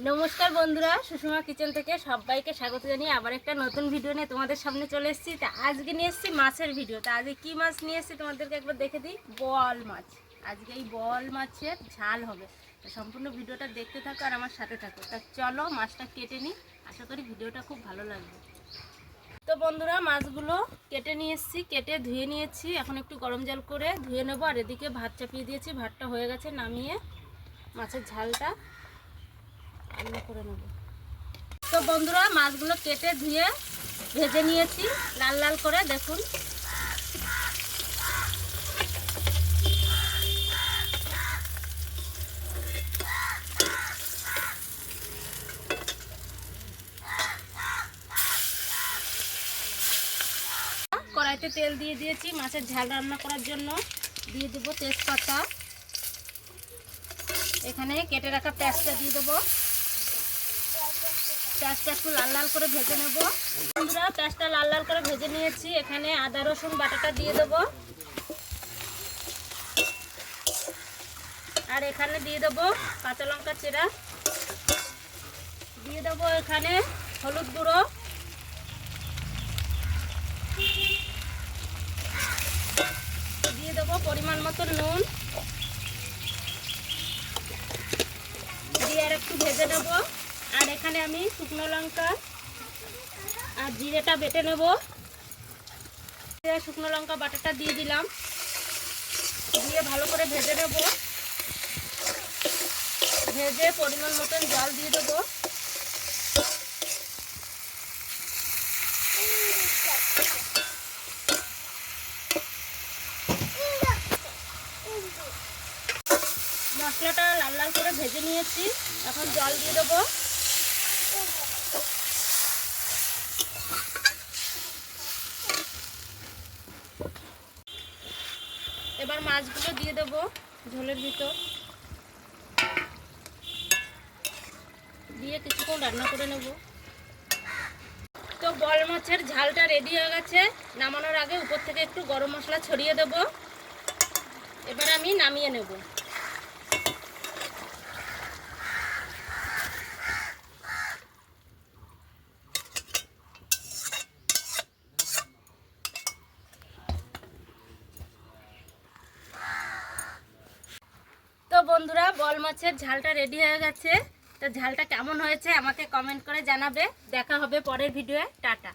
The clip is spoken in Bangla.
নমস্কার বন্ধুরা, সুষমা কিচেন থেকে সবাইকে স্বাগত জানিয়ে আবার একটা নতুন ভিডিও নিয়ে তোমাদের সামনে চলে এসেছি। তা আজকে নিয়ে এসেছি মাছের ভিডিও। তা আজকে কী মাছ নিয়ে এসেছি তোমাদেরকে একবার দেখে দিই। বোয়াল মাছ। আজকে এই বোয়াল মাছের ঝাল হবে। তো সম্পূর্ণ ভিডিওটা দেখতে থাকো আর আমার সাথে থাকো। তা চলো মাছটা কেটে নিই, আশা করি ভিডিওটা খুব ভালো লাগবে। তো বন্ধুরা, মাছগুলো কেটে নিয়ে এসেছি, কেটে ধুয়ে নিয়েছি। এখন একটু গরম জল করে ধুয়ে নেবো। আর এদিকে ভাত চাপিয়ে দিয়েছি, ভাতটা হয়ে গেছে, নামিয়ে মাছের ঝালটা রান্না করে নেব। তো বন্ধুরা, মাছগুলো কেটে ধুয়ে ভেজে নিয়েছি লাল লাল করে, দেখুন। কড়াইতে তেল দিয়ে দিয়েছি মাছের ঝাল রান্না করার জন্য। দিয়ে দেবো তেজপাতা, এখানে কেটে রাখা পেঁয়াজটা দিয়ে দেবো। পেঁয়াজটা একটু লাল লাল করে ভেজে নেব। বন্ধুরা, পেঁয়াজটা লাল লাল করে ভেজে নিয়েছি, এখানে আদা রসুন বাটাটা দিয়ে দেবো। আর এখানে দিয়ে দেবো কাঁচা লঙ্কা চেরা, দিয়ে দেবো এখানে হলুদ গুঁড়ো, দিয়ে দেবো পরিমাণ মতো নুন, দিয়ে আর একটু ভেজে নেব। আর এখানে আমি শুকনো লঙ্কা আর জিরেটা বেটে নেব। শুকনো লঙ্কা বাটাটা দিয়ে দিলাম, দিয়ে ভালো করে ভেজে নেব। ভেজে পরিমাণ মতন জল দিয়ে দেবো। মশলাটা লাল লাল করে ভেজে নিয়েছি, এখন জল দিয়ে দেবো। এবার মাছগুলো দিয়ে দেবো ঝোলের ভিতর, দিয়ে কিছুক্ষণ রান্না করে নেব। তো বোয়াল মাছের ঝালটা রেডি হয়ে গেছে। নামানোর আগে উপর থেকে একটু গরম মশলা ছড়িয়ে দেব। এবার আমি নামিয়ে নেব। তো বন্ধুরা, বোয়াল মাছের ঝালটা রেডি হয়ে গেছে। তো ঝালটা কেমন হয়েছে আমাকে কমেন্ট করে জানাবে। দেখা হবে পরের ভিডিওয়ে। টাটা।